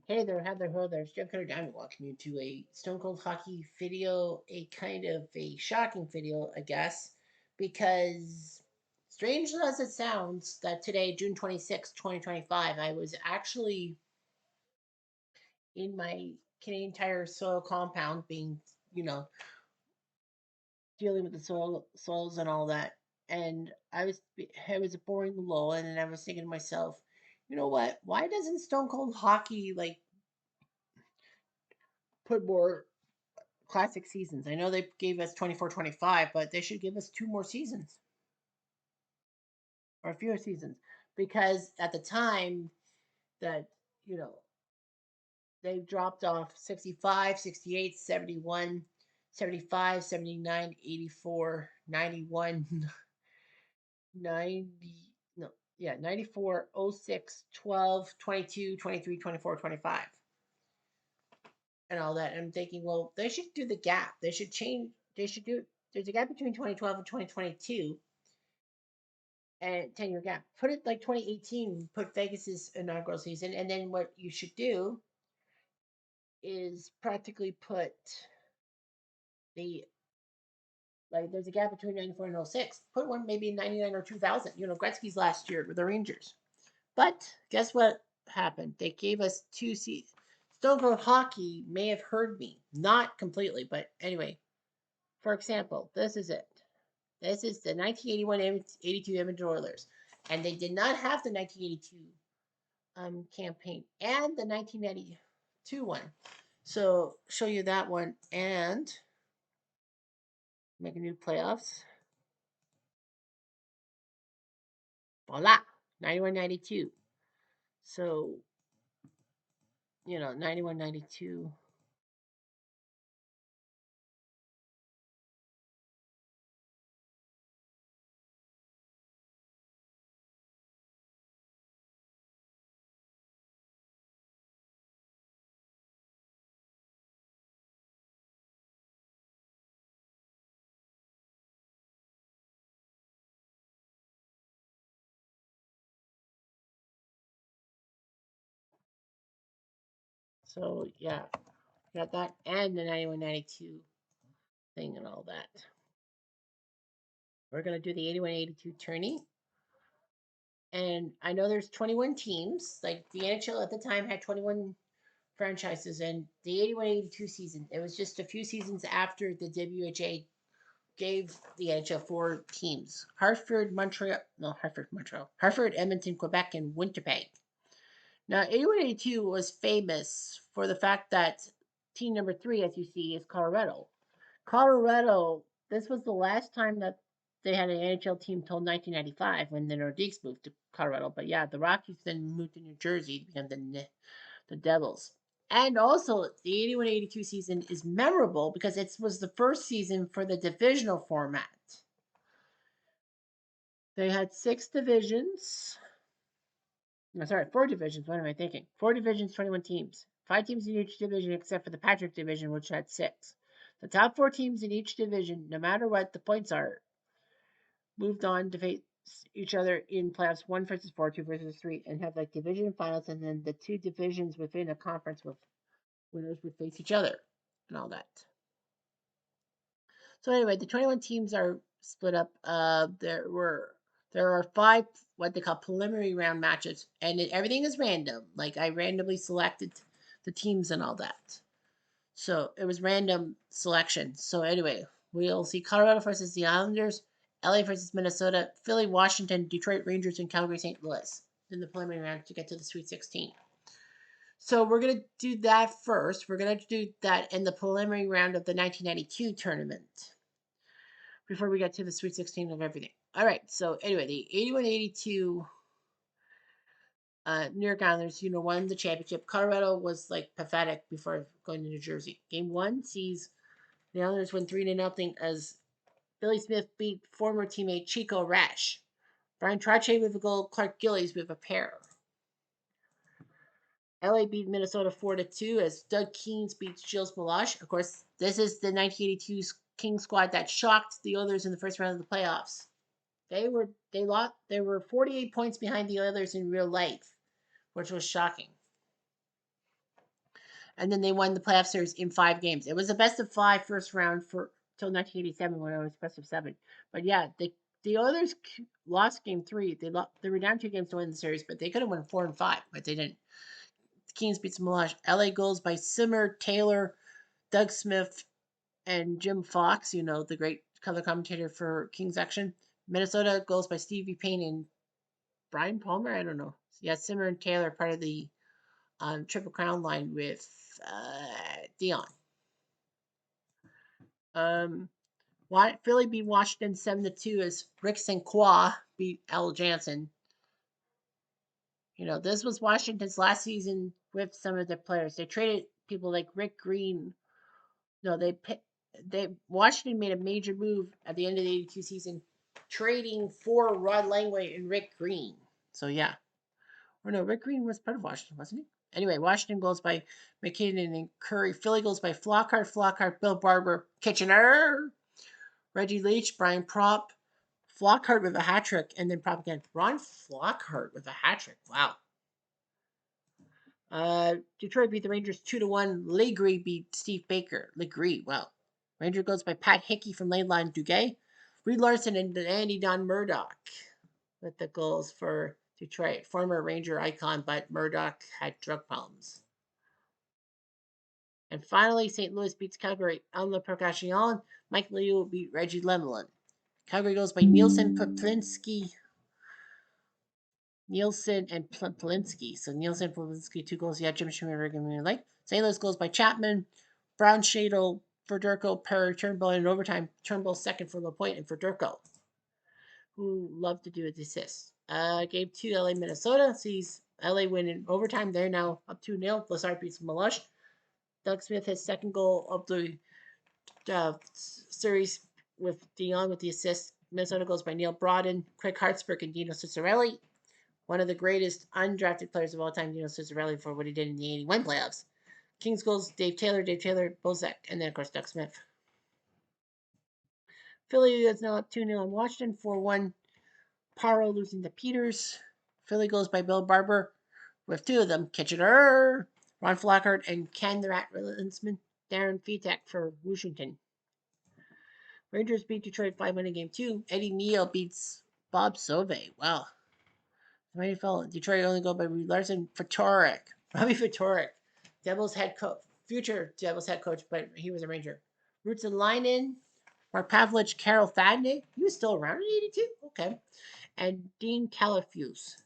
Hey there, Heather, hello there. It's Jeff Cutter Diamond welcoming you to a Stone Cold Hockey video, a kind of a shocking video, I guess, because strange as it sounds, that today, June 26, 2025, I was actually in my Canadian Tire soil compound being, you know, dealing with the soils and all that. And I was boring low, and then I was thinking to myself, you know what? Why doesn't Stone Cold Hockey like put more classic seasons? I know they gave us 24, 25, but they should give us two more seasons or fewer seasons because at the time that, you know, they dropped off 65, 68, 71, 75, 79, 84, 91, 90, no, yeah, 94, 06, 12, 22, 23, 24, 25, and all that. And I'm thinking, well, they should do the gap. They should change. They should do. There's a gap between 2012 and 2022 and 10-year gap. Put it like 2018, put Vegas's inaugural season, and then what you should do is practically put the like there's a gap between 94 and 06. Put one maybe in 99 or 2000. You know, Gretzky's last year with the Rangers. But guess what happened? They gave us two seasons. Stone Cold Hockey may have heard me, not completely, but anyway. For example, this is it. This is the 1981-82 Edmonton Oilers, and they did not have the 1982 campaign and the 1992 one. So show you that one and make a new playoffs. Voila, 91-92. So, 91-92. So, yeah, got that and the 91-92 thing and all that. We're going to do the 81-82 tourney. And I know there's 21 teams. Like the NHL at the time had 21 franchises, and the 81-82 season, it was just a few seasons after the WHA gave the NHL four teams: Hartford, Edmonton, Quebec, and Winnipeg. Now, 81-82 was famous for the fact that team number three, as you see, is Colorado. Colorado, this was the last time that they had an NHL team till 1995 when the Nordiques moved to Colorado. But yeah, the Rockies then moved to New Jersey to become the Devils. And also, the 81-82 season is memorable because it was the first season for the divisional format. They had six divisions. No, sorry, four divisions. What am I thinking? Four divisions, 21 teams. Five teams in each division except for the Patrick division, which had six. The top four teams in each division, no matter what the points are, moved on to face each other in playoffs, one versus four, two versus three, and have like division finals, and then the two divisions within a conference with winners would face each other and all that. So anyway, the 21 teams are split up. There are five what they call preliminary round matches, and everything is random. Like I randomly selected the teams and all that. So it was random selection. So anyway, we'll see Colorado versus the Islanders, LA versus Minnesota, Philly, Washington, Detroit Rangers, and Calgary St. Louis in the preliminary round to get to the Sweet 16. So we're going to do that first. We're going to do that in the preliminary round of the 1992 tournament before we get to the Sweet 16 of everything. All right. So anyway, the 81-82 New York Islanders, won the championship. Colorado was like pathetic before going to New Jersey. Game one sees the Islanders win 3-0 as Billy Smith beat former teammate Chico Rash. Brian Trottier with a goal, Clark Gillies with a pair. LA beat Minnesota 4-2 as Doug Keens beats Gilles Meloche. Of course, this is the 1982 King squad that shocked the Oilers in the first round of the playoffs. They were 48 points behind the Oilers in real life, which was shocking. and then they won the playoff series in 5 games. It was a best of 5 first round for till 1987 when it was best of 7. But yeah, the Oilers lost game 3. They were down 2 games to win the series, but they could have won 4 and 5, but they didn't. The Kings beat Melange. LA goals by Simmer, Taylor, Doug Smith, and Jim Fox. You know, the great color commentator for Kings Action. Minnesota goals by Stevie Payne and Brian Palmer. I don't know. Yeah, Simmer and Taylor part of the Triple Crown line with Dion. Philly beat Washington 7-2 as Rick St. Croix beat Al Jansen. You know, this was Washington's last season with some of their players. They traded people like Rick Green. No, they Washington made a major move at the end of the 82 season, trading for Rod Langway and Rick Green. So yeah. Or no, Rick Green was part of Washington, wasn't he? Anyway, Washington goes by McKinnon and Curry. Philly goes by Flockhart, Bill Barber, Kitchener, Reggie Leach, Brian Prop, Flockhart with a hat trick, and then Prop again. Ron Flockhart with a hat trick. Wow. Detroit beat the Rangers 2-1. Legree beat Steve Baker. Legree, wow. Ranger goes by Pat Hickey from Laidlaw Duguay. Reed Larson and Andy Don Murdoch with the goals for Detroit. Former Ranger icon, but Murdoch had drug problems. And finally, St. Louis beats Calgary. Alma Prokashyan. Mike Liu beat Reggie Lemelin. Calgary goes by Nielsen, and Polinsky. So Nielsen, Polinsky, 2 goals. Yeah, Jim Schmidt, like. St. Louis goes by Chapman, Brown, Shadle, Federico, Perry, Turnbull in overtime. Turnbull second for LaPointe and Federico, who love to do assists. Game 2, LA, Minnesota. Sees LA win in overtime. They're now up 2-0. Lazard beats Melush. Doug Smith has second goal of the series with Dion with the assist. Minnesota goes by Neil Broaden, Craig Hartsburg, and Dino Ciccarelli. One of the greatest undrafted players of all time, Dino Ciccarelli, for what he did in the 81 playoffs. Kings goals, Dave Taylor, Bozek, and then, of course, Doug Smith. Philly is now up 2-0 on Washington, 4-1. Paro losing to Peters. Philly goes by Bill Barber with 2 of them, Kitchener, Ron Flockhart, and Ken the Rat Ritzman, Darren Fetek for Washington. Rangers beat Detroit 5-1 in game 2. Eddie Neal beats Bob Sauve. Wow. Mighty fellow. Detroit only go by Reed Larson. Fatorik. Bobby Fatorik. Devils head coach. Future Devils head coach, but he was a Ranger. Roots and Linen. Mark Pavlich. Carol Fadney. He was still around in 82? Okay. And Dean Calafuse.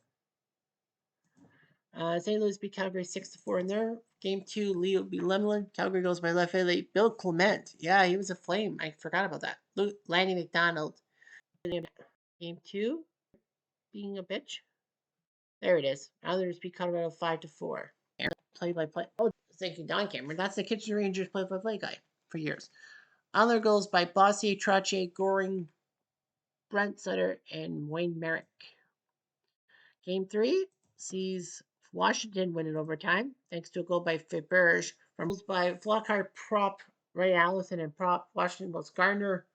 St. Louis beat Calgary 6-4 in their game 2. Leo beat Lemelin. Calgary goes by Lafayette. Bill Clement. Yeah, he was a flame. I forgot about that. Lanny McDonald. Game 2. Being a bitch. There it is. Others beat Colorado 5-4. Play-by-play. Oh, thank you, Don Cameron. That's the Kitchener Rangers play-by-play guy for years. Other goals by Bossy, Trache, Goring, Brent Sutter, and Wayne Merrick. Game 3 sees Washington win in overtime, thanks to a goal by Faberge. From goals by Flockhart, Prop, Ray Allison, and Prop. Washington goals Gardner.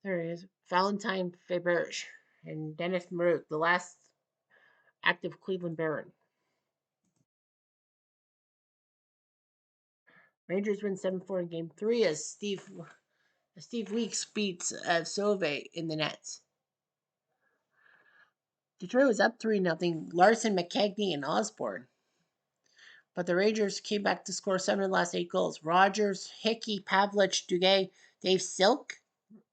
There he is. Valentine, Faberge, and Dennis Maruk, the last active Cleveland Baron. Rangers win 7-4 in game 3 as Steve Weeks beats Sauve in the nets. Detroit was up 3-0. Larson, McKegney, and Osborne. But the Rangers came back to score 7 of the last 8 goals. Rogers, Hickey, Pavlich, Duguay, Dave Silk,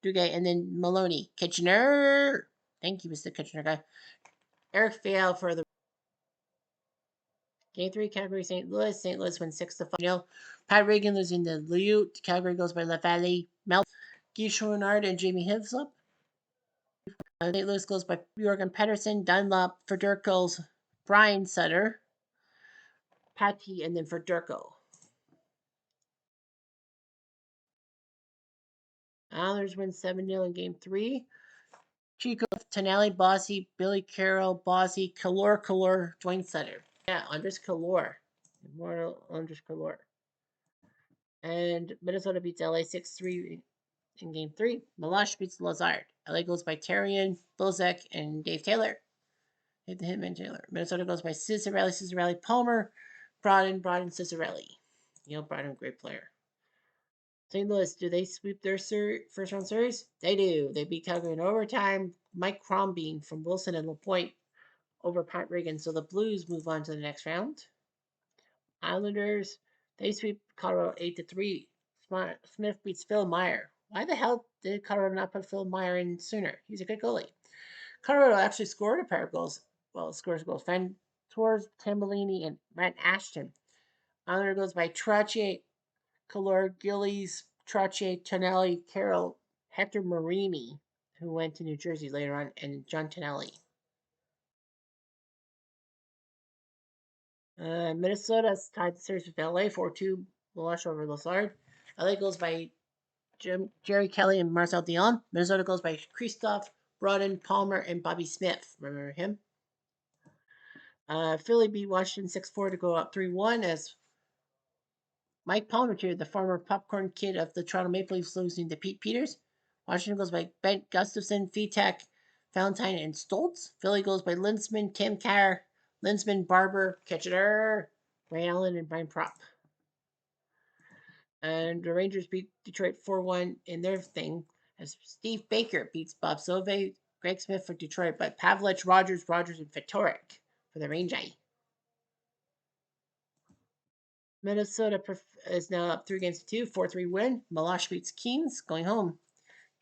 Duguay, and then Maloney. Kitchener. Thank you, Mr. Kitchener guy. Eric Fail for the Game 3, Calgary, St. Louis. St. Louis wins 6-5. Pat Regan losing to Liute. Calgary goes by LaValle, Mel, Guy Chouinard, and Jamie Hislop. St. Louis goes by Jorgen Pedersen, Dunlop, Federico's Brian Sutter, Patty, and then Federico. Islanders win 7-0 in game 3. Chico, Tonelli, Bossy, Billy Carroll, Bossy, Calor, Dwayne Sutter. Yeah, Andres Calor. Immortal Andres Calor. And Minnesota beats LA 6-3 in game 3. Melush beats Lazard. LA goes by Terrian, Bozek, and Dave Taylor. Hit the Hitman Taylor. Minnesota goes by Ciccarelli, Palmer, Broaden, Ciccarelli. Neil Brennan, great player. St. Louis, do they sweep their first round series? They do. They beat Calgary in overtime. Mike Crombie from Wilson and LaPointe over Pat Regan. So the Blues move on to the next round. Islanders, they sweep Colorado 8-3. Smith beats Phil Meyer. Why the hell did Colorado not put Phil Meyer in sooner? He's a good goalie. Colorado actually scored a pair of goals. Well, scores goals. Fan Torres, Tambellini, and Matt Ashton. Islander goes by Trottier, Calor, Gillies, Trottier, Tonelli, Carroll, Hector Marini, who went to New Jersey later on, and John Tonelli. Minnesota's tied the series with LA 4-2, Milosh over Lazard. LA goes by Jerry Kelly and Marcel Dion. Minnesota goes by Christoph, Broden, Palmer, and Bobby Smith. Remember him? Philly beat Washington 6-4 to go up 3-1 as Mike Palmer, the former popcorn kid of the Toronto Maple Leafs, losing to Pete Peters. Washington goes by Bent Gustafson, Vitek, Valentine, and Stoltz. Philly goes by Lindsman, Tim Carr, Lindsman, Barber, Kitchener, Ray Allen, and Brian Propp. And the Rangers beat Detroit 4-1 in their thing as Steve Baker beats Bob Sove, Greg Smith for Detroit, but Pavlich, Rogers, and Fatorik for the Rangers. Minnesota is now up 3-2, 4-3 win. Milosh beats Keens, going home.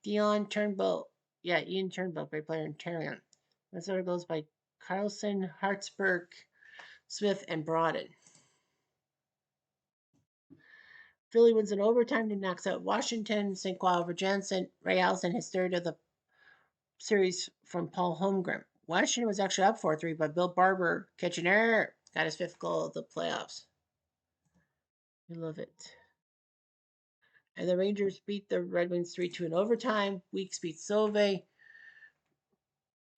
Ian Turnbull, great player in Tarion. Minnesota goes by Carlson, Hartsburg, Smith, and Broaden. Philly wins in overtime to knocks out Washington. St. Croix over Jansen. Ray Allison his third of the series from Paul Holmgren. Washington was actually up 4-3, but Bill Barber, Kitchener, got his fifth goal of the playoffs. We love it. And the Rangers beat the Red Wings 3-2 in overtime. Weeks beat Sauve.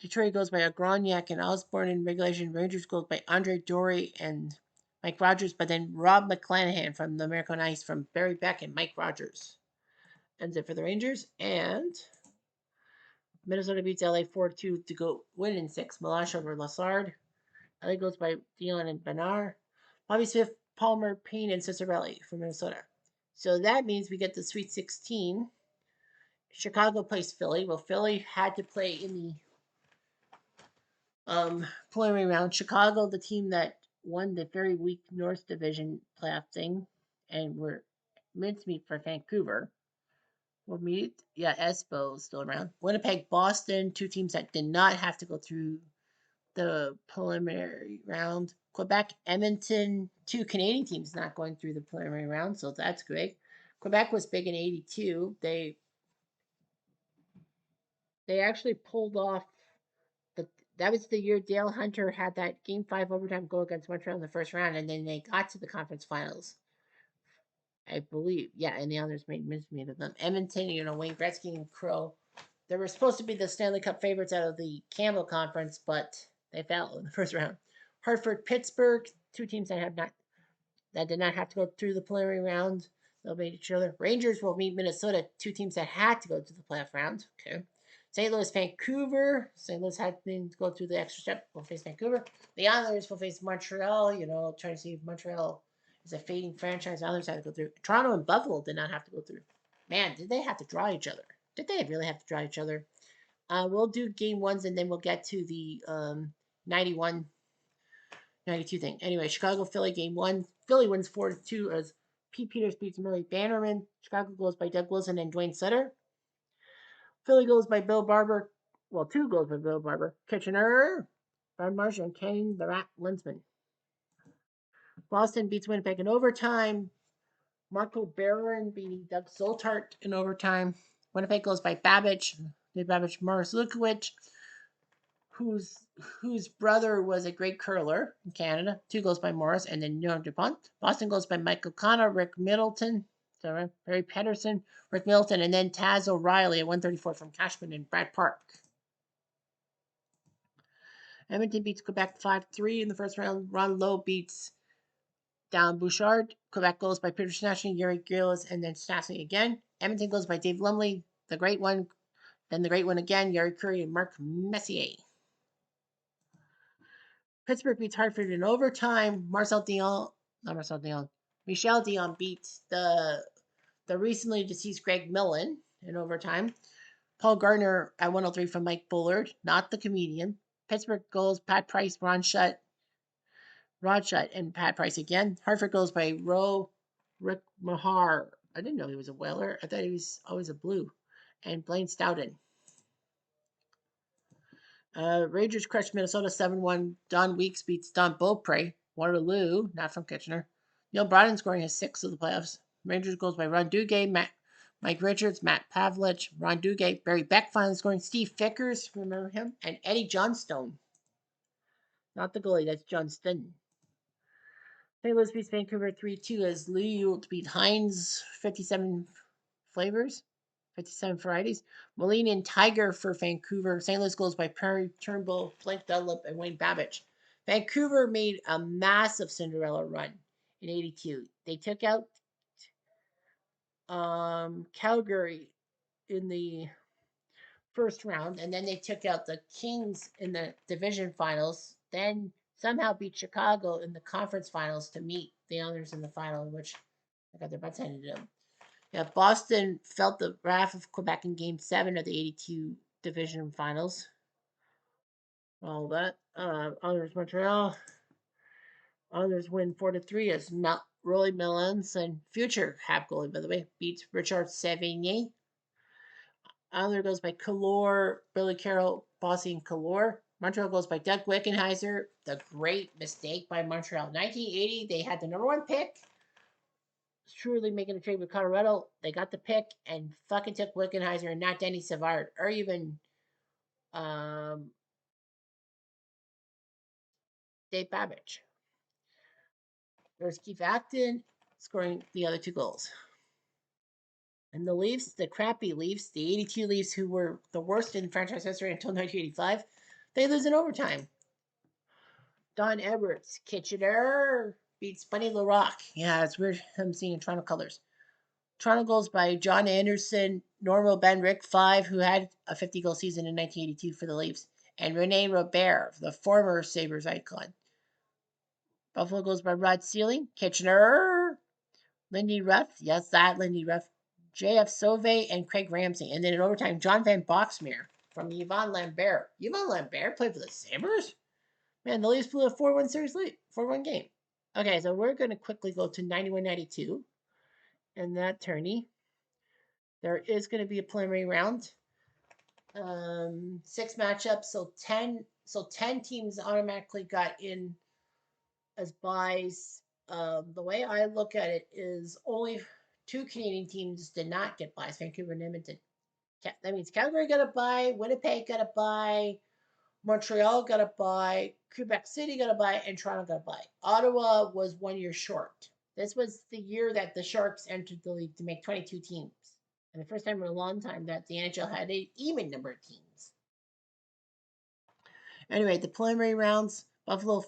Detroit goes by Agroniak and Osborne in regulation. Rangers goes by Andre Dory and Mike Rogers, but then Rob McClanahan from the American Ice from Barry Beck and Mike Rogers ends it for the Rangers. And Minnesota beats LA 4-2 to go win in 6. Milosh over Lassard. LA goes by Dion and Benar. Bobby Smith, Palmer, Payne, and Cicerelli from Minnesota. So that means we get the Sweet 16. Chicago plays Philly. Well, Philly had to play in the preliminary round. Chicago, the team that won the very weak North Division playoff thing, and we're mincemeat for Vancouver. We'll meet, Espo still around. Winnipeg, Boston, two teams that did not have to go through the preliminary round. Quebec, Edmonton, two Canadian teams not going through the preliminary round, so that's great. Quebec was big in '82. They actually pulled off the that was the year Dale Hunter had that Game 5 overtime goal against Montreal in the first round, and then they got to the conference finals. I believe, yeah, and the others made mincemeat of them. Edmonton, Wayne Gretzky and Crow. They were supposed to be the Stanley Cup favorites out of the Campbell Conference, but they fell in the first round. Hartford, Pittsburgh, two teams that did not have to go through the preliminary round. They'll meet each other. Rangers will meet Minnesota, two teams that had to go to the playoff round. Okay. St. Louis, Vancouver. St. Louis had to go through the extra step. Will face Vancouver. The Islanders will face Montreal. Trying to see if Montreal is a fading franchise. The Islanders had to go through. Toronto and Buffalo did not have to go through. Man, did they have to draw each other? Did they really have to draw each other? We'll do game ones and then we'll get to the 91 92 thing. Anyway, Chicago Philly game one. Philly wins 4-2 as Pete Peters beats Murray Bannerman. Chicago goes by Doug Wilson and Dwayne Sutter. Philly goes by Bill Barber. Well, two goals by Bill Barber. Kitchener, Brad Marshall, and Kane the Rat Linsman. Boston beats Winnipeg in overtime. Marco Barron beating Doug Zoltart in overtime. Winnipeg goes by Babbage. Dave Babbage, Morris Lukowicz, whose brother was a great curler in Canada. Two goes by Morris, and then Norm DuPont. Boston goes by Mike O'Connor, Rick Middleton, Barry Pedersen, Rick Middleton, and then Taz O'Reilly at 134 from Cashman and Brad Park. Edmonton beats Quebec 5-3 in the first round. Ron Lowe beats Down Bouchard. Quebec goes by Peter Stastny, Yuri Gillis, and then Stastny again. Edmonton goes by Dave Lumley, the great one, then the great one again, Yuri Curry and Mark Messier. Pittsburgh beats Hartford in overtime. Marcel Dion, not Marcel Dion. Michelle Dion beat the recently deceased Greg Millen in overtime. Paul Gardner at 103 from Mike Bullard, not the comedian. Pittsburgh goals, Pat Price, Rod Shutt, and Pat Price again. Hartford goes by Rick Mahar. I didn't know he was a Whaler. I thought he was always a Blue. And Blaine Stoughton. Rangers crushed Minnesota 7-1. Don Weeks beats Don Beaupre. Waterloo, not from Kitchener. Neil Brodin scoring his sixth of the playoffs. Rangers goes by Ron Duguay, Mike Richards, Matt Pavlich, Ron Duguay, Barry Beck finally scoring. Steve Fickers, remember him? And Eddie Johnstone. Not the goalie, that's Johnston. St. Louis beats Vancouver 3-2 as Lee beat Heinz 57 flavors, 57 varieties. Moline and Tiger for Vancouver. St. Louis goes by Perry Turnbull, Blake Dunlop, and Wayne Babbage. Vancouver made a massive Cinderella run in 82. They took out Calgary in the first round, and then they took out the Kings in the division finals. Then somehow beat Chicago in the conference finals to meet the others in the final, in which they got their butts handed to them. Yeah, Boston felt the wrath of Quebec in Game 7 of the 82 division finals. All that. Others Montreal. Others win 4-3 as Rolly Millens and future half goalie, by the way, beats Richard Savigny. Islander goes by Kalor, Billy Carroll, Bossy, and Kalor. Montreal goes by Doug Wickenheiser. The great mistake by Montreal. 1980, they had the number one pick. Truly making a trade with Colorado. They got the pick and fucking took Wickenheiser and not Denny Savard or even um, Dave Babbage. There's Keith Acton scoring the other two goals. And the Leafs, the crappy Leafs, the 82 Leafs, who were the worst in franchise history until 1985, they lose in overtime. Don Edwards, Kitchener beats Bunny LaRock. Yeah, it's weird him seeing in Toronto colors. Toronto goals by John Anderson, Normal Benrick, 5, who had a 50-goal season in 1982 for the Leafs, and Rene Robert, the former Sabres icon. Buffalo goes by Rod Sealing, Kitchener, Lindy Ruff, yes, that Lindy Ruff, J.F. Sauvé, and Craig Ramsey. And then in overtime, John Van Boxmeer from Yvonne Lambert. Yvonne Lambert played for the Sabres? Man, the Leafs blew a 4-1 series lead, 4-1 game. Okay, so we're going to quickly go to 91-92. And that tourney, there is going to be a preliminary round. 6 matchups, so 10 teams automatically got in as buys. The way I look at it is only 2 Canadian teams did not get buys, Vancouver and Edmonton. That means Calgary got a buy, Winnipeg got a buy, Montreal got a buy, Quebec City got a buy, and Toronto got a buy. Ottawa was 1 year short. This was the year that the Sharks entered the league to make 22 teams. And the first time in a long time that the NHL had an even number of teams. Anyway, the preliminary rounds, Buffalo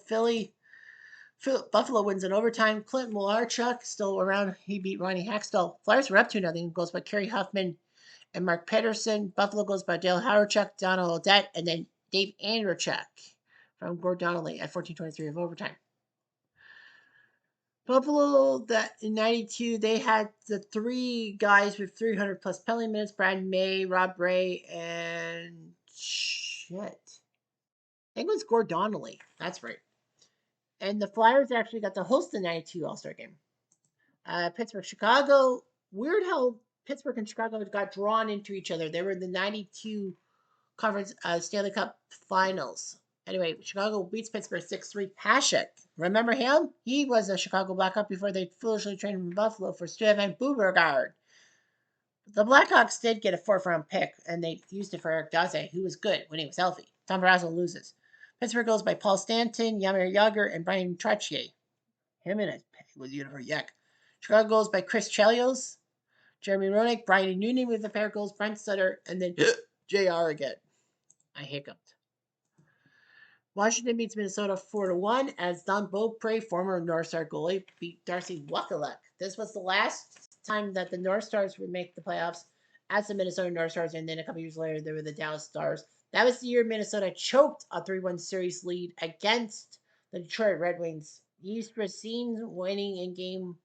wins in overtime. Clinton Malarchuk still around. He beat Ronnie Hackstall. Flyers were up 2-0. Goes by Kerry Huffman and Mark Pedersen. Buffalo goes by Dale Howardchuk, Donald Odette, and then Dave Andrechuk from Gord Donnelly at 14:23 of overtime. Buffalo, that in 92, they had the 3 guys with 300 plus penalty minutes: Brad May, Rob Ray, and shit. I think it was Gord Donnelly. That's right. And the Flyers actually got to host the 92 All-Star game. Pittsburgh, Chicago. Weird how Pittsburgh and Chicago got drawn into each other. They were in the 92 Conference Stanley Cup Finals. Anyway, Chicago beats Pittsburgh 6-3. Hasek. Remember him? He was a Chicago Blackhawk before they foolishly traded him in Buffalo for Stefan Bubergard. The Blackhawks did get a 4th-round pick, and they used it for Eric Daze, who was good when he was healthy. Tom Barrasso loses. Pittsburgh goes by Paul Stanton, Yamir Yager, and Brian Trottier. Him in it with Unifor Yuck. Chicago goes by Chris Chelios, Jeremy Roenick, Brian Noonan with a pair of goals, Brent Sutter, and then JR again. I hiccuped. Washington beats Minnesota 4-1 as Don Beaupre, former North Star goalie, beat Darcy Wakaluk. This was the last time that the North Stars would make the playoffs as the Minnesota North Stars, and then a couple years later they were the Dallas Stars. That was the year Minnesota choked a 3-1 series lead against the Detroit Red Wings. Yves Racine winning in game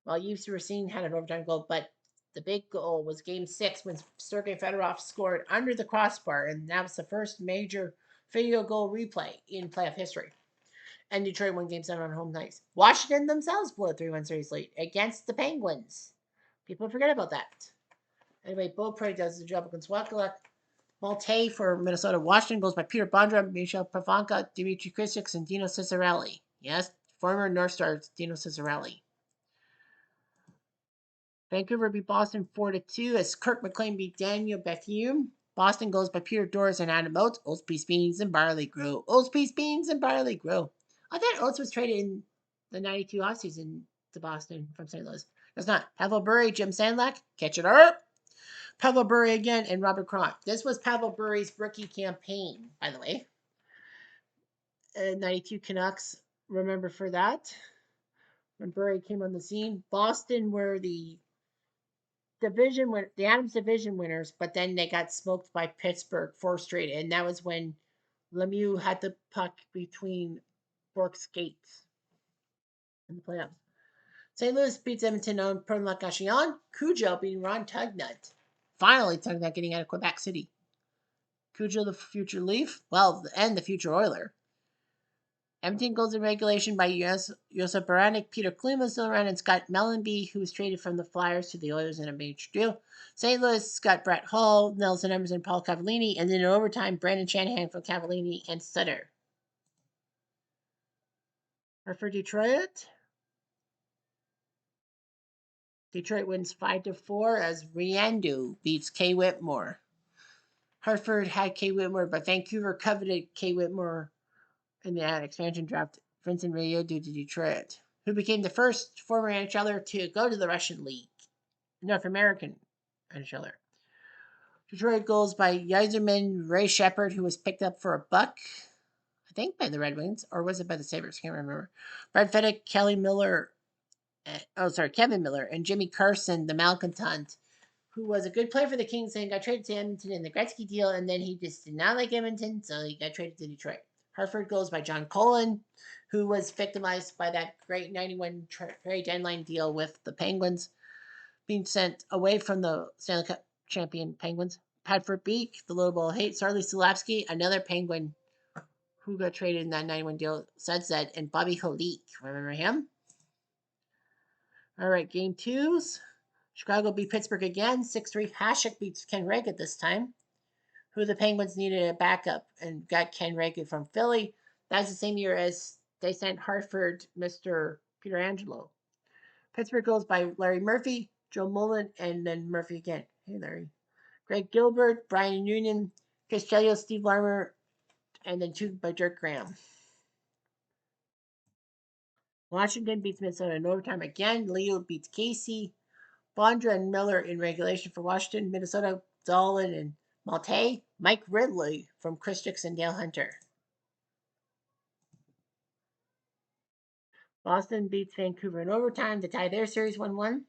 while Yves Racine had an overtime goal, but the big goal was Game 6 when Sergei Fedorov scored under the crossbar, and that was the first major video goal replay in playoff history. And Detroit won Game 7 on home ice. Washington themselves blew a 3-1 series lead against the Penguins. People forget about that. Anyway, Beaupre does the job against Wakaluk. Malte for Minnesota. Washington goes by Peter Bondra, Michel Pavanka, Dimitri Kristics, and Dino Ciccarelli. Yes, former North Star Dino Ciccarelli. Vancouver beat Boston 4-2 as Kirk McLean beat Daniel Bethune. Boston goes by Peter Doris and Adam Oates. Oates, Peace, Beans, and Barley Grow. Oates, Peace, Beans, and Barley Grow. I thought Oates was traded in the 92 offseason to Boston from St. Louis. It's not. Pavel Bure, Jim Sandlak, catch it up. Pavel Bure again, and Robert Cronk. This was Pavel Bure's rookie campaign, by the way. 92 Canucks, remember for that? When Bure came on the scene. Boston were the Adams division winners, but then they got smoked by Pittsburgh 4 straight, and that was when Lemieux had the puck between Bork's skates in the playoffs. St. Louis beats Edmonton on Pro Lacashion. Cujo beating Ron Tugnut. Finally, Tugnut getting out of Quebec City. Cujo, the future Leaf, and the future Oiler. Edmonton goes in regulation by Josef Baranek, Peter Klima still around, and Scott Mellenby, who was traded from the Flyers to the Oilers in a major deal. St. Louis got Brett Hull, Nelson Emerson, Paul Cavallini, and then in overtime, Brandon Shanahan from Cavallini and Sutter. For Detroit, Detroit wins 5-4 as Riendeau beats K. Whitmore. Hartford had K. Whitmore, but Vancouver coveted K. Whitmore in the expansion draft. Vincent Riendeau to Detroit, who became the first former NHLer to go to the Russian League. North American NHLer. Detroit goals by Yzerman, Ray Shepard, who was picked up for $1, I think by the Red Wings, or was it by the Sabres? Can't remember. Brad Fedek, Kevin Miller, and Jimmy Carson, the malcontent, who was a good player for the Kings and got traded to Edmonton in the Gretzky deal, and then he just did not like Edmonton, so he got traded to Detroit. Hartford goes by John Colin, who was victimized by that great 91 trade deadline deal with the Penguins, being sent away from the Stanley Cup champion Penguins. Padford Beak, the little ball hate. Sarli Sulavsky, another Penguin who got traded in that 91 deal, Sudsed, and Bobby Holik. Remember him? All right, game 2s. Chicago beat Pittsburgh again, 6-3. Hasek beats Ken Reagan this time, who the Penguins needed a backup and got Ken Reagan from Philly. That's the same year as they sent Hartford Mr. Peter Angelo. Pittsburgh goes by Larry Murphy, Joe Mullen, and then Murphy again. Hey, Larry. Greg Gilbert, Brian Union, Chris Chelios, Steve Larmer, and then 2 by Dirk Graham. Washington beats Minnesota in overtime again. Leo beats Casey. Bondra and Miller in regulation for Washington. Minnesota, Dolan and Malte. Mike Ridley from Christix and Dale Hunter. Boston beats Vancouver in overtime to tie their series 1-1.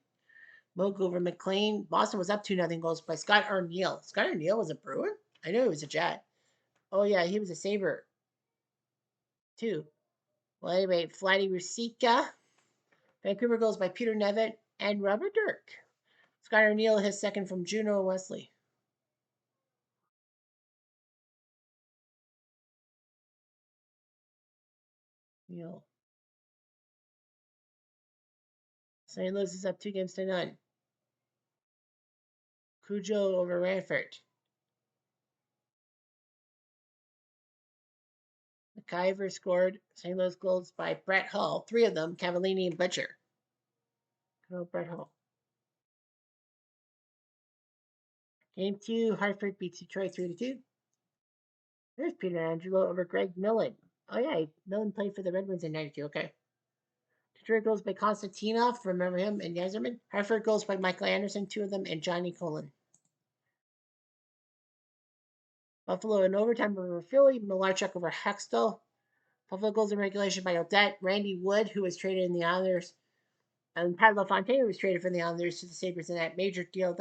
Moog over McLean. Boston was up 2-0 goals by Scott Arniel. Scott Arniel was a Bruin? I knew he was a Jet. Oh, yeah, he was a Sabre, too. Well, anyway, Vladdy Rusika. Vancouver goes by Peter Nevitt and Robert Dirk. Scott Arniel, his second from Juno Wesley. Neil. St. Louis is up 2-0. Cujo over Ranford. McIver scored St. Louis goals by Brett Hull, 3 of them, Cavallini and Butcher. Go Brett Hull. Game 2, Hartford beats Detroit 3-2. There's Peter Angelo over Greg Millen. Oh, yeah, Millen played for the Red Wings in 92. Okay. Detroit goals by Konstantinov, remember him, and Yzerman. Hartford goals by Michael Anderson, 2 of them, and Johnny Colin. Buffalo in overtime over Philly. Malarchuk over Hextall. Buffalo goals in regulation by Odette. Randy Wood, who was traded in the Islanders. And Pat LaFontaine was traded from the Islanders to the Sabres in that major deal.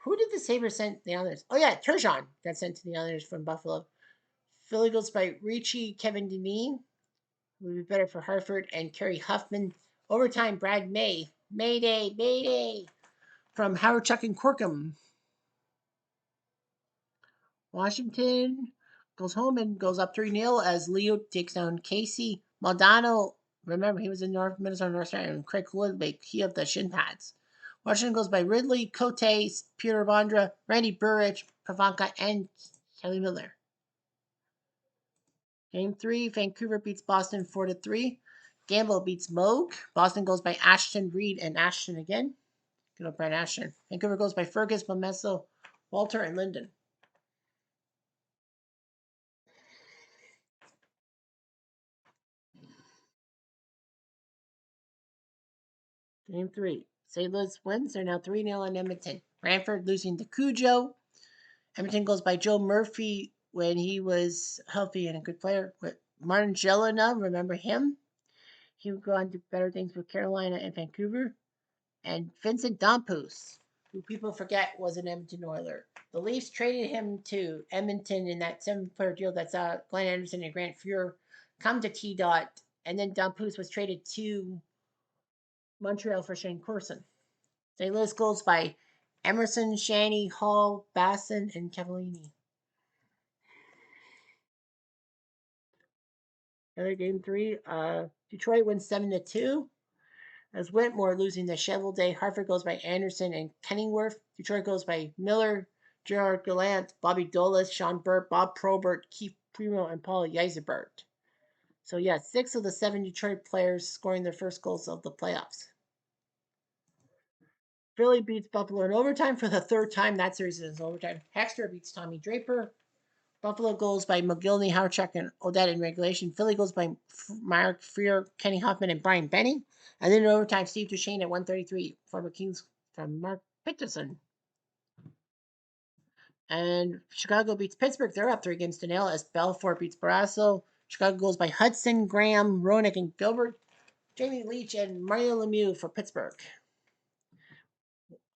Who did the Sabres send the Islanders? Oh, yeah, Turgeon got sent to the Islanders from Buffalo. Philly goes by Ricci, Kevin Dineen. Would be better for Hartford, and Kerry Huffman. Overtime, Brad May Mayday, Mayday from Howard Chuck and Corkum. Washington goes home and goes up 3-0 as Leo takes down Casey. Maldonado, remember, he was in North Minnesota North Star, and Craig Woodlake, he of the shin pads. Washington goes by Ridley, Cote, Peter Vondra, Randy Burridge, Pavanka, and Kelly Miller. Game 3, Vancouver beats Boston 4-3. Gamble beats Moog. Boston goes by Ashton, Reed, and Ashton again. Good old Brent Ashton. Vancouver goes by Fergus, Momesso, Walter, and Linden. Game 3. St. Louis wins. They're now 3-0 in Edmonton. Brantford losing to Cujo. Edmonton goes by Joe Murphy when he was healthy and a good player. With Martin Gelina, remember him? He would go on to better things with Carolina and Vancouver. And Vincent Dompoos, who people forget was an Edmonton Oiler. The Leafs traded him to Edmonton in that 7-player deal that saw Glenn Anderson and Grant Fuhr come to T. Dot, and then Dompoos was traded to Montreal for Shane Corson. St. Louis goes by Emerson, Shanny, Hall, Basson, and Cavallini. Another game 3. Detroit wins 7-2. As Whitmore losing the Shovel Day. Hartford goes by Anderson and Kenningworth. Detroit goes by Miller, Gerard Gallant, Bobby Dolis, Sean Burt, Bob Probert, Keith Primo, and Paul Yzerberg. So, yeah, 6 of the 7 Detroit players scoring their first goals of the playoffs. Philly beats Buffalo in overtime for the 3rd time. That series is overtime. Hexter beats Tommy Draper. Buffalo goes by McGillney, Howard and Odette in regulation. Philly goes by Mark Freer, Kenny Hoffman, and Brian Benning. And then in overtime, Steve Duchesne at 133. Former Kings from Mark Peterson. And Chicago beats Pittsburgh. They're up 3-0 as Belfort beats Barrasso. Chicago goes by Hudson, Graham, Roenick, and Gilbert. Jamie Leach and Mario Lemieux for Pittsburgh.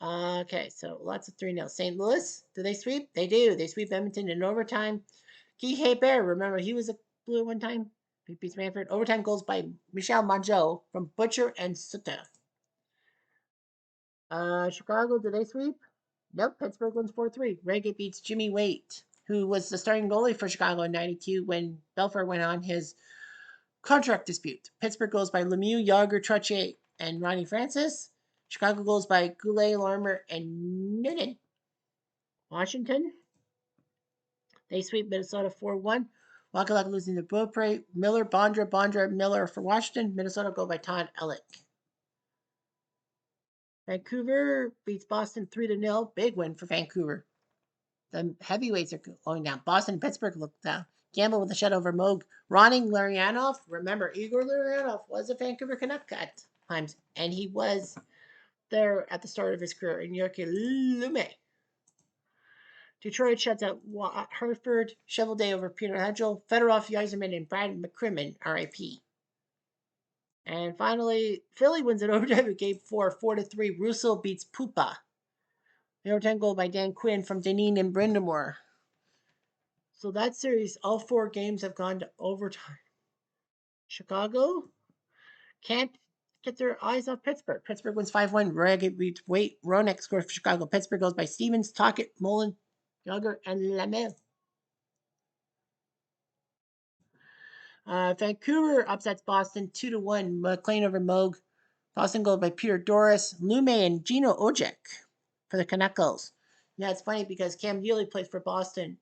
Okay, so lots of 3-0. St. Louis, do they sweep? They do. They sweep Edmonton in overtime. Guy Hebert, remember, he was a Blue at one time. He beats Manfred. Overtime goals by Michel Mongeau from Butcher and Sutter. Chicago, do they sweep? Nope. Pittsburgh wins 4-3. Reagan beats Jimmy Waite, who was the starting goalie for Chicago in '92 when Belfort went on his contract dispute. Pittsburgh goes by Lemieux, Yager, Trottier, and Ronnie Francis. Chicago goes by Goulet, Larmer, and Noonan. Washington, they sweep Minnesota 4-1. Wakalaka losing to Beaupre. Miller, Bondra, Miller for Washington. Minnesota go by Todd Ellick. Vancouver beats Boston 3-0. Big win for Vancouver. The heavyweights are going down. Boston and Pittsburgh look down. Gamble with a shutout over Moog. Ronning Larionov. Remember, Igor Larionov was a Vancouver Canuck at times, and he was there at the start of his career in Yorkie Lume. Detroit shuts out Hartford. Shovel Day over Peter Hedgel. Fedorov, Yzerman, and Brad McCrimmon, RIP. And finally, Philly wins in overtime in Game 4, 4-3. Russo beats Pupa. The overtime goal by Dan Quinn from Deneen and Brindamore. So that series, all 4 games have gone to overtime. Chicago can't get their eyes off Pittsburgh. Pittsburgh wins 5-1. Reagan beats Waite. Roenick scores for Chicago. Pittsburgh goes by Stevens, Tocchet, Mullen, Yager, and Lamel. Vancouver upsets Boston 2-1. McLean over Moog. Boston goal by Peter Doris, Lume, and Gino Ojek for the Canuckles. Yeah, it's funny because Cam Neely plays for Boston.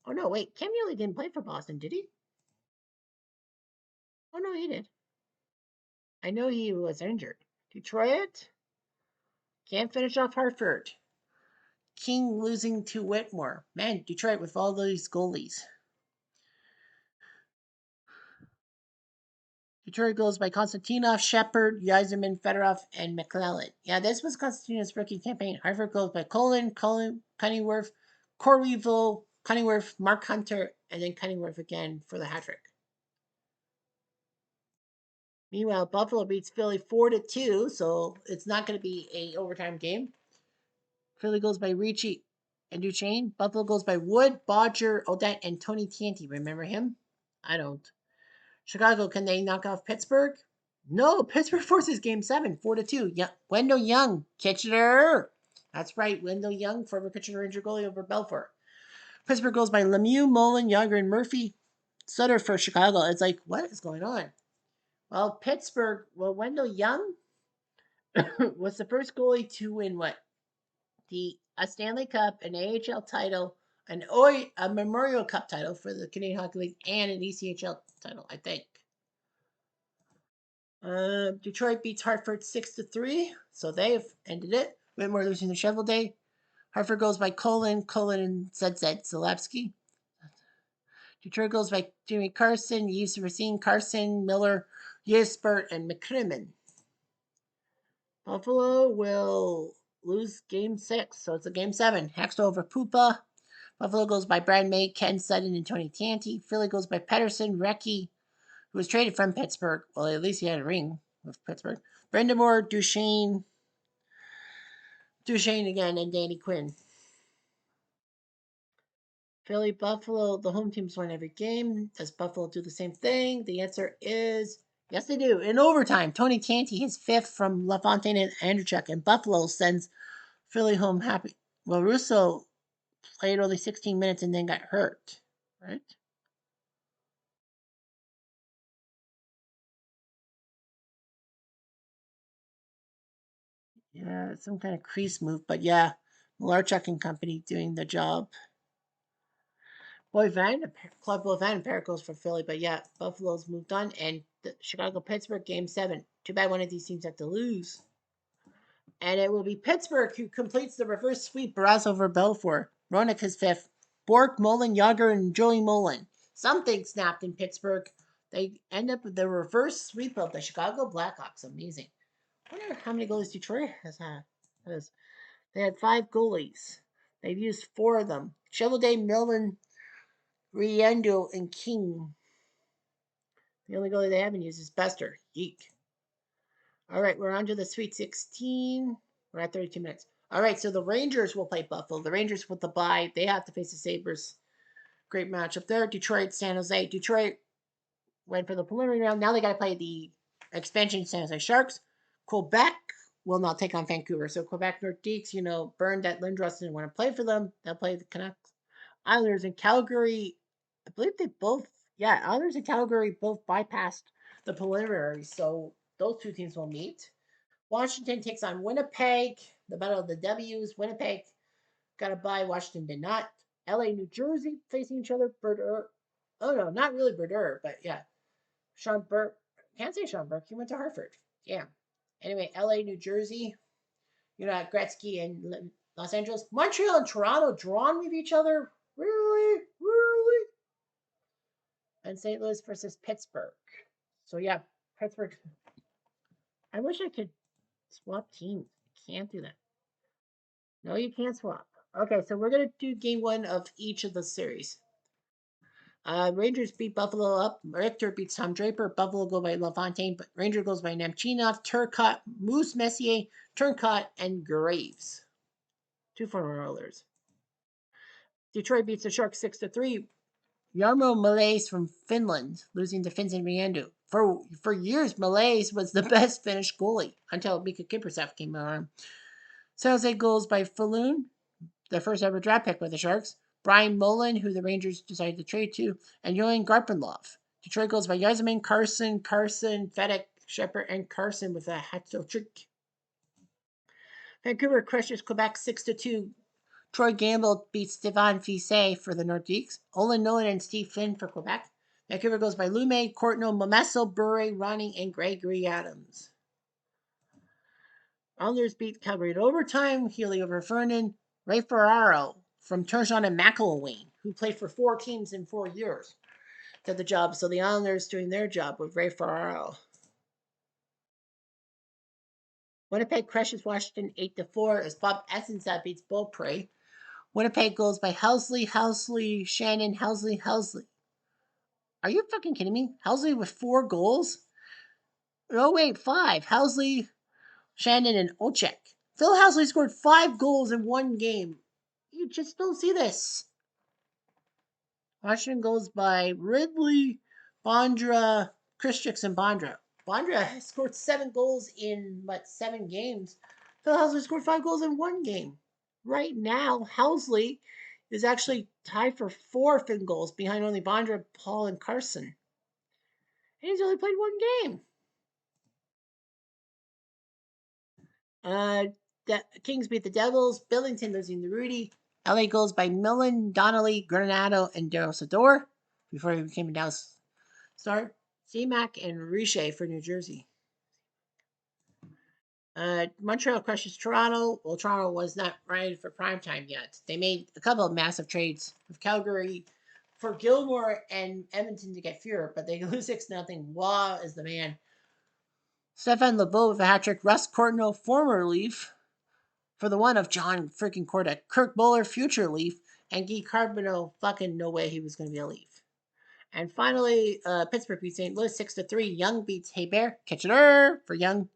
Oh no, wait, Cam Neely didn't play for Boston, did he? Oh no, he did. I know he was injured. Detroit can't finish off Hartford. King losing to Whitmore. Man, Detroit with all these goalies. Detroit goes by Konstantinov, Shepard, Yzerman, Fedorov, and McClellan. Yeah, this was Konstantinov's rookie campaign. Hartford goes by Colin, Cunningworth, Coreyville, Cunningworth, Mark Hunter, and then Cunningworth again for the hat trick. Meanwhile, Buffalo beats Philly 4-2, so it's not going to be a overtime game. Philly goes by Ricci and Duchesne. Buffalo goes by Wood, Bodger, Odette, and Tony Tianti. Remember him? I don't. Chicago, can they knock off Pittsburgh? No, Pittsburgh forces game 7, 4-2. Yeah, Wendell Young, Kitchener. That's right, Wendell Young, former Kitchener Ranger goalie over Belfort. Pittsburgh goes by Lemieux, Mullen, Younger, and Murphy. Sutter for Chicago. It's like, what is going on? Well, Pittsburgh, Wendell Young was the first goalie to win what? A Stanley Cup, an AHL title, a Memorial Cup title for the Canadian Hockey League, and an ECHL title, I think. Detroit beats Hartford 6-3, so they've ended it. Whitmore losing the Shovel Day. Hartford goes by Colin, and ZZ Zalewski. Detroit goes by Jimmy Carson, Yves Racine, Carson, Miller, Yespert, and McCrimmon. Buffalo will lose game 6, so it's a game 7. Hextall over Pupa. Buffalo goes by Brad May, Ken Sutton, and Tony Tanti. Philly goes by Pedersen, Recchi, who was traded from Pittsburgh. Well, at least he had a ring with Pittsburgh. Brendamore, Duchesne again, and Danny Quinn. Philly, Buffalo, the home teams win every game. Does Buffalo do the same thing? The answer is yes, they do. In overtime, Tony Tanti his 5th from LaFontaine and Andrechuk, and Buffalo sends Philly home happy. Well, Russo played only 16 minutes and then got hurt, right? Yeah, some kind of crease move, but yeah, Malarchuk and company doing the job. Claude Boivin and Parrot goes for Philly, but yeah, Buffalo's moved on, and the Chicago Pittsburgh game 7. Too bad one of these teams have to lose. And it will be Pittsburgh who completes the reverse sweep Barras over Belfort. Roenick his 5th. Bork, Mullen, Yager, and Joey Mullen. Something snapped in Pittsburgh. They end up with the reverse sweep of the Chicago Blackhawks. Amazing. I wonder how many goalies Detroit has had. They had 5 goalies. They've used 4 of them. Chevalier, Millen, Riendo, and King. The only goalie they haven't used is Bester. Yeek. All right, we're on to the Sweet 16. We're at 32 minutes. All right, so the Rangers will play Buffalo. The Rangers with the bye. They have to face the Sabres. Great matchup there. Detroit, San Jose. Detroit went for the preliminary round. Now they got to play the expansion San Jose Sharks. Quebec will not take on Vancouver. So Quebec Nordiques, burned at Lindros didn't want to play for them. They'll play the Canucks. Islanders and Calgary. I believe they both, yeah, Islanders and Calgary both bypassed the preliminary. So those two teams will meet. Washington takes on Winnipeg. The battle of the W's. Winnipeg got a bye. Washington did not. LA, New Jersey facing each other. Berder. Oh no, not really Berder, but yeah. Sean Burke. Can't say Sean Burke. He went to Hartford. Yeah. Anyway, LA, New Jersey. Gretzky and Los Angeles. Montreal and Toronto drawn with each other. Really? Really? And St. Louis versus Pittsburgh. So yeah, Pittsburgh. I wish I could swap teams. Can't do that. No, you can't swap. Okay, so we're gonna do game 1 of each of the series. Rangers beat Buffalo up. Richter beats Tom Draper. Buffalo go by LaFontaine, but Ranger goes by Nemchinov, Turcotte, Moose Messier, Turcotte, and Graves. 2 former Oilers. Detroit beats the Sharks 6-3. Jarmo Malaise from Finland, losing to Vincent Riendu. For years, Malaise was the best Finnish goalie until Mika Kiprusoff came around. San Jose goals by Falloon, their first ever draft pick by the Sharks. Brian Mullen, who the Rangers decided to trade to, and Johan Garpenlov. Detroit goes by Yasmin, Carson, Fedek, Shepard, and Carson with a hat trick. Vancouver crushes Quebec 6-2. Troy Gamble beats Stevan Fiset for the Nordiques. Olin Nolan and Steve Flynn for Quebec. Vancouver goes by Lume, Courtnall, Momesso, Bure, Ronnie, and Gregory Adams. Islanders beat Calgary in overtime. Healy over Fernan. Ray Ferraro from Turgeon and McIlwain, who played for 4 teams in 4 years, did the job. So the Islanders doing their job with Ray Ferraro. Winnipeg crushes Washington 8-4 as Bob Essensat beats Beaupre. Winnipeg goes by Housley, Shannon, Housley. Are you fucking kidding me? Housley with 4 goals? No, wait, 5. Housley, Shannon, and Ochek. Phil Housley scored 5 goals in 1 game. You just don't see this. Washington goes by Ridley, Bondra, Christiaks, and Bondra. Bondra has scored 7 goals in what 7 games. Phil Housley scored 5 goals in 1 game. Right now, Housley is actually tied for fourth in goals, behind only Bondra, Paul, and Carson. And he's only played 1 game. The Kings beat the Devils. Billington losing to Rudy. LA goals by Millen, Donnelly, Granado, and Daryl Sador before he became a Dallas star. C-Mac and Riche for New Jersey. Montreal crushes Toronto. Well, Toronto was not ready for prime time yet. They made a couple of massive trades with Calgary for Gilmore and Edmonton to get Fuhrer, but they lose 6-0. Waugh is the man. Stefan Lebeau with a hat trick. Russ Courtnall, former Leaf, for the one of John freaking Korda. Kirk Bowler, future Leaf. And Guy Carbonneau, fucking no way he was going to be a Leaf. And finally, Pittsburgh beats St. Louis 6-3. Young beats Hebert. Kitchener for Young.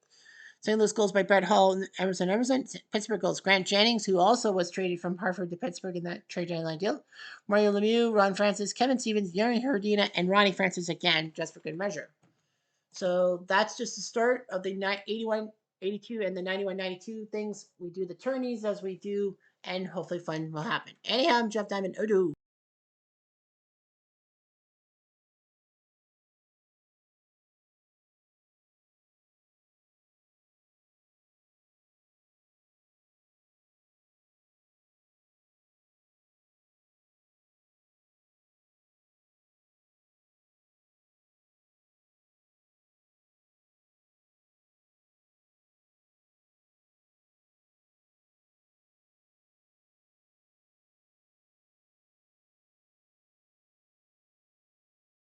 St. Louis goals by Brett Hull and Emerson. Pittsburgh goals Grant Jennings, who also was traded from Hartford to Pittsburgh in that trade deadline deal. Mario Lemieux, Ron Francis, Kevin Stevens, Yuri Herdina, and Ronnie Francis again, just for good measure. So that's just the start of the 81, 82, and the 91, 92 things. We do the tourneys as we do, and hopefully fun will happen. Anyhow, I'm Jeff Diamond. Odo.